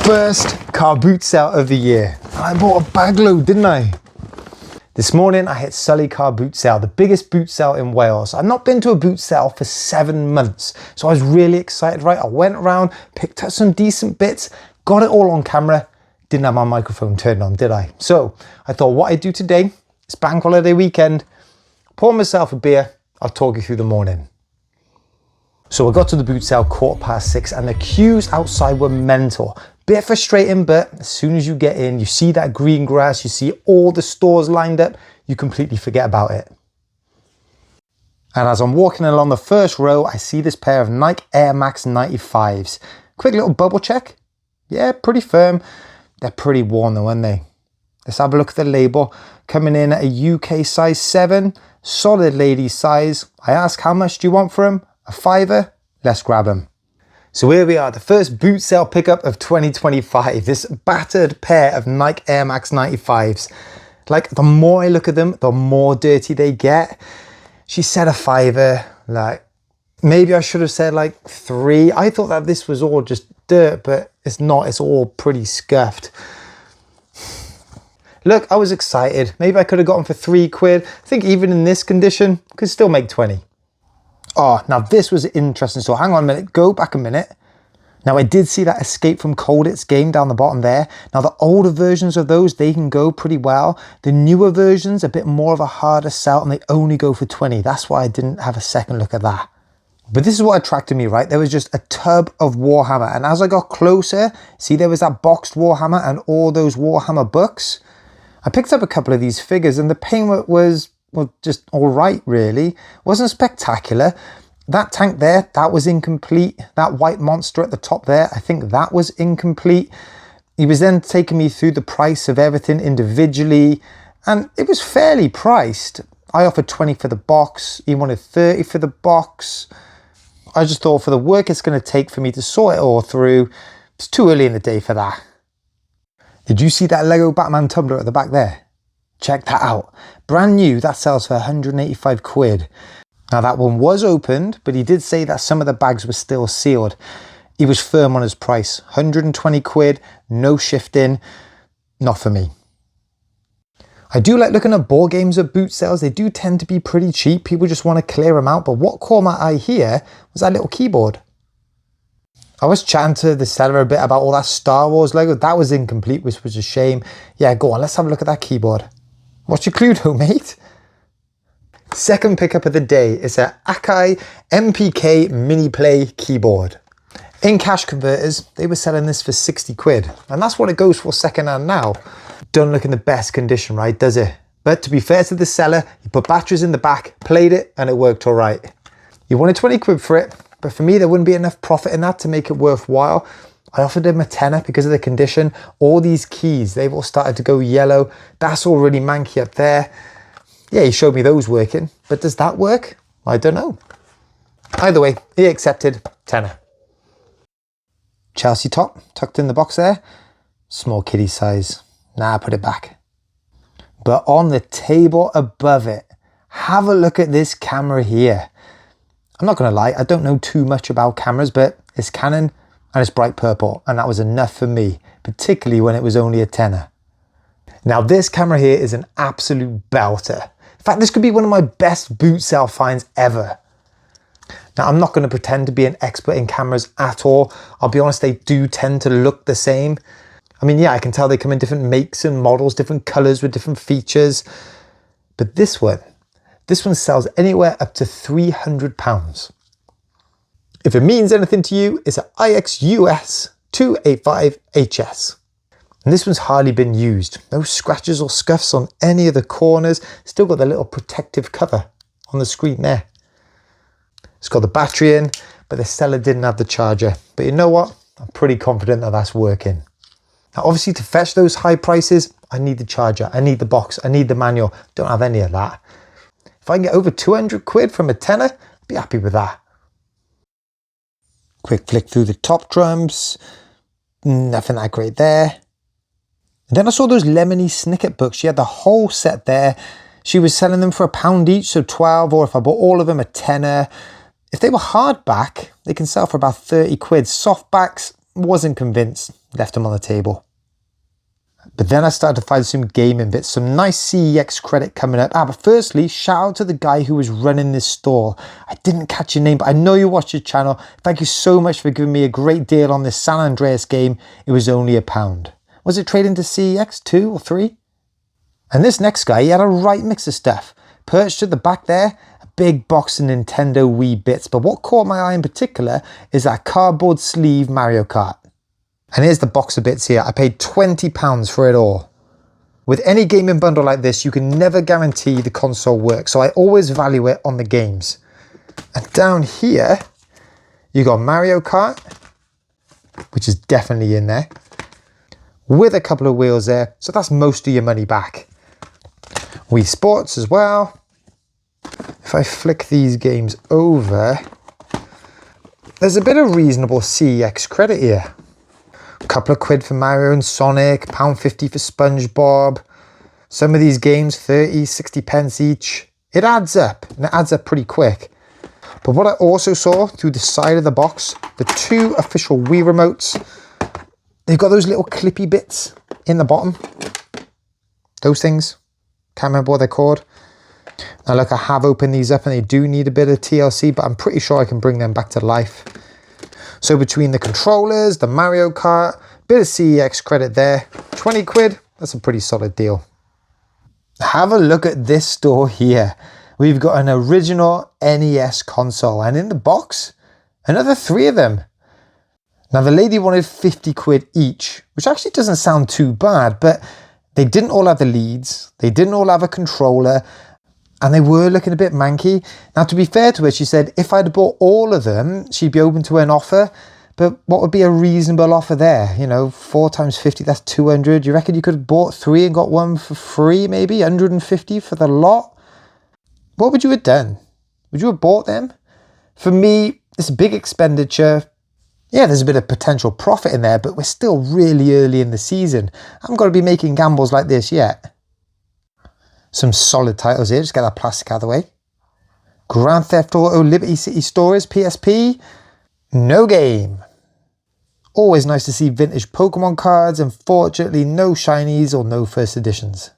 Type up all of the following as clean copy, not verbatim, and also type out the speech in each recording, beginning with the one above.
First car boot sale of the year. I bought a bag load, didn't I? This morning I hit Sully car boot sale, the biggest boot sale in Wales. I've not been to a boot sale for 7 months, so I was really excited, right? I went around, picked up some decent bits, got it all on camera. Didn't have my microphone turned on, did I? So I thought what I'd do today, it's bank holiday weekend, pour myself a beer, I'll talk you through the morning. So I got to the boot sale 6:15 and the queues outside were mental. Bit frustrating, but as soon as you get in, you see that green grass, you see all the stores lined up, you completely forget about it. And as I'm walking along the first row, I see this pair of Nike Air Max 95s. Quick little bubble check. Yeah, pretty firm. They're pretty worn though, aren't they? Let's have a look at the label. Coming in at a UK size 7, solid lady size. I ask, how much do you want for them? A £5? Let's grab them. So here we are, the first boot sale pickup of 2025. This battered pair of Nike Air Max 95s. Like, the more I look at them, the more dirty they get. She said a £5. Like, maybe I should have said like 3. I thought that this was all just dirt, but it's not. It's all pretty scuffed. Look, I was excited. Maybe I could have gotten for £3. I think even in this condition, could still make 20. Oh, now this was interesting. So hang on a minute, go back a minute. Now I did see that Escape from Colditz game down the bottom there. Now the older versions of those, they can go pretty well. The newer versions, a bit more of a harder sell and they only go for 20. That's why I didn't have a second look at that. But this is what attracted me, right? There was just a tub of Warhammer. And as I got closer, see there was that boxed Warhammer and all those Warhammer books. I picked up a couple of these figures and the paintwork was, well, just all right, really. Wasn't spectacular. That tank there, that was incomplete. That white monster at the top there, I think that was incomplete. He was then taking me through the price of everything individually, and it was fairly priced. I offered 20 for the box. He wanted 30 for the box. I just thought for the work it's going to take for me to sort it all through, it's too early in the day for that. Did you see that Lego Batman tumbler at the back there? Check that out. Brand new, that sells for 185 quid. Now that one was opened, but he did say that some of the bags were still sealed. He was firm on his price. 120 quid, no shifting, not for me. I do like looking at board games at boot sales. They do tend to be pretty cheap. People just want to clear them out. But what caught my eye here was that little keyboard. I was chatting to the seller a bit about all that Star Wars Lego. That was incomplete, which was a shame. Yeah, go on, let's have a look at that keyboard. What's your clue though, mate? Second pickup of the day is a Akai MPK Mini Play keyboard. In cash converters, they were selling this for 60 quid. And that's what it goes for secondhand now. Don't look in the best condition, right, does it? But to be fair to the seller, he put batteries in the back, played it, and it worked all right. He wanted 20 quid for it, but for me, there wouldn't be enough profit in that to make it worthwhile. I offered him a tenner because of the condition. All these keys, they've all started to go yellow. That's all really manky up there. Yeah, he showed me those working, but does that work? I don't know. Either way, he accepted, tenner. Chelsea top, tucked in the box there. Small kiddie size. Nah, put it back. But on the table above it, have a look at this camera here. I'm not going to lie, I don't know too much about cameras, but it's Canon and it's bright purple, and that was enough for me, particularly when it was only a tenner. Now this camera here is an absolute belter. In fact, this could be one of my best boot sale finds ever. Now I'm not going to pretend to be an expert in cameras at all. I'll be honest, they do tend to look the same. I mean, yeah, I can tell they come in different makes and models, different colors with different features. But this one sells anywhere up to £300. If it means anything to you, it's an IXUS 285HS. And this one's hardly been used. No scratches or scuffs on any of the corners. Still got the little protective cover on the screen there. It's got the battery in, but the seller didn't have the charger. But you know what? I'm pretty confident that that's working. Now, obviously to fetch those high prices, I need the charger, I need the box, I need the manual. Don't have any of that. If I can get over 200 quid from a tenner, I'd be happy with that. Quick flick through the top drums. Nothing that great there. And then I saw those Lemony Snicket books. She had the whole set there. She was selling them for £1 each, so 12, or if I bought all of them, a tenner. If they were hardback, they can sell for about 30 quid. Softbacks, wasn't convinced. left them on the table. But then I started to find some gaming bits, some nice CEX credit coming up. But firstly, shout out to the guy who was running this store. I didn't catch your name, but I know you watch your channel. Thank you so much for giving me a great deal on this San Andreas game. It was only £1. Was it trading to CEX 2 or 3? And this next guy, he had a right mix of stuff. Perched at the back there, a big box of Nintendo Wii bits. But what caught my eye in particular is that cardboard sleeve Mario Kart. And here's the box of bits here. I paid £20 for it all. With any gaming bundle like this, you can never guarantee the console works. So I always value it on the games. And down here, you got Mario Kart, which is definitely in there, with a couple of wheels there. So that's most of your money back. Wii Sports as well. If I flick these games over, there's a bit of reasonable CEX credit here. Couple of quid for Mario and Sonic, £1.50 for SpongeBob. Some of these games, 30, 60 pence each. It adds up, and it adds up pretty quick. But what I also saw through the side of the box, the 2 official Wii remotes, they've got those little clippy bits in the bottom. Those things, can't remember what they're called. Now look, I have opened these up and they do need a bit of TLC, but I'm pretty sure I can bring them back to life. So between the controllers, the Mario Kart, bit of CEX credit there, 20 quid, that's a pretty solid deal. Have a look at this store here. We've got an original NES console, and in the box, another 3 of them. Now the lady wanted 50 quid each, which actually doesn't sound too bad, but they didn't all have the leads, they didn't all have a controller, and they were looking a bit manky. Now, to be fair to her, she said if I'd bought all of them, she'd be open to an offer. But what would be a reasonable offer there? You know, 4 times 50, that's 200. You reckon you could have bought 3 and got one for free, maybe? 150 for the lot? What would you have done? Would you have bought them? For me, it's a big expenditure. Yeah, there's a bit of potential profit in there, but we're still really early in the season. I haven't got to be making gambles like this yet. Some solid titles here, just get that plastic out of the way. Grand Theft Auto Liberty City Stories, PSP, no game. Always nice to see vintage Pokemon cards, and fortunately no shinies or no first editions.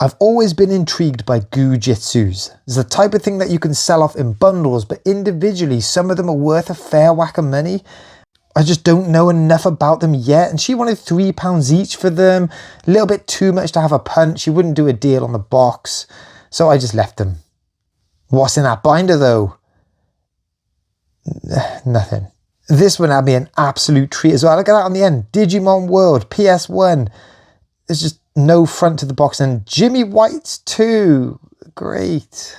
I've always been intrigued by Goo-Jitsus. It's the type of thing that you can sell off in bundles, but individually some of them are worth a fair whack of money. I just don't know enough about them yet, and she wanted £3 each for them. A little bit too much to have a punt. She wouldn't do a deal on the box, so I just left them. What's in that binder though? Nothing. This one had me an absolute treat as well. Look at that on the end. Digimon World, PS1. There's just no front to the box, and Jimmy White's too. Great.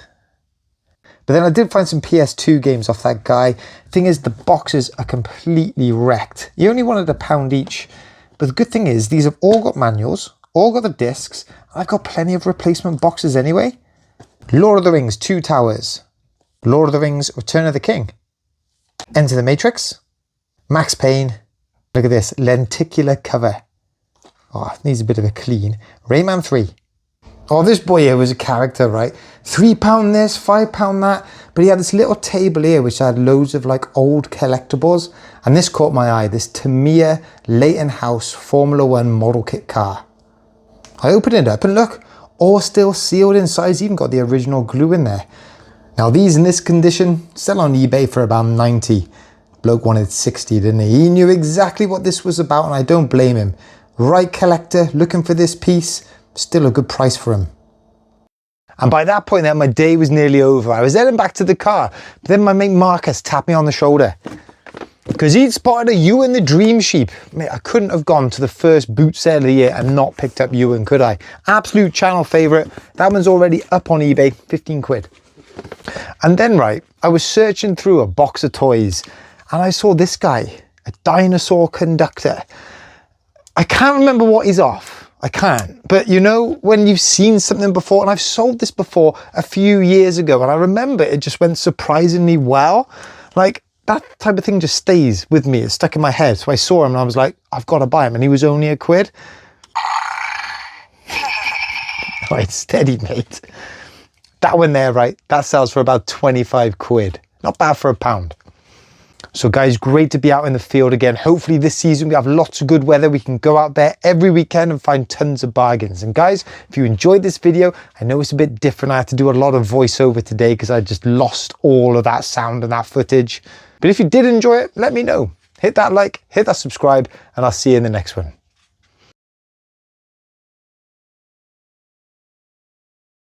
But then I did find some PS2 games off that guy. Thing is, the boxes are completely wrecked. He only wanted £1 each. But the good thing is, these have all got manuals, all got the discs. I've got plenty of replacement boxes anyway. Lord of the Rings, 2 Towers. Lord of the Rings, Return of the King. Enter the Matrix. Max Payne. Look at this, lenticular cover. Oh, needs a bit of a clean. Rayman 3. Oh, this boy here was a character, right? £3 this, £5 that. But he had this little table here which had loads of like old collectibles. And this caught my eye, this Tamiya Leighton House Formula 1 model kit car. I opened it up and look, all still sealed inside. It's even got the original glue in there. Now these in this condition, sell on eBay for about 90. Bloke wanted 60, didn't he? He knew exactly what this was about, and I don't blame him. Right collector, looking for this piece. Still a good price for him. And by that point then, my day was nearly over. I was heading back to the car, but then my mate Marcus tapped me on the shoulder because he'd spotted a Ewan the Dream Sheep. Mate, I couldn't have gone to the first boot sale of the year and not picked up Ewan, could I? Absolute channel favourite. That one's already up on eBay, 15 quid. And then, right, I was searching through a box of toys and I saw this guy, a dinosaur conductor. I can't remember what he's off. I can't. But you know, when you've seen something before, and I've sold this before a few years ago, and I remember it just went surprisingly well. Like, that type of thing just stays with me. It's stuck in my head. So I saw him and I was like, I've got to buy him. And he was only £1. Right, steady, mate. That one there, right, that sells for about 25 quid. Not bad for £1. So guys, great to be out in the field again. Hopefully this season we have lots of good weather. We can go out there every weekend and find tons of bargains. And guys, if you enjoyed this video, I know it's a bit different. I had to do a lot of voiceover today because I just lost all of that sound and that footage. But if you did enjoy it, let me know. Hit that like, hit that subscribe, and I'll see you in the next one.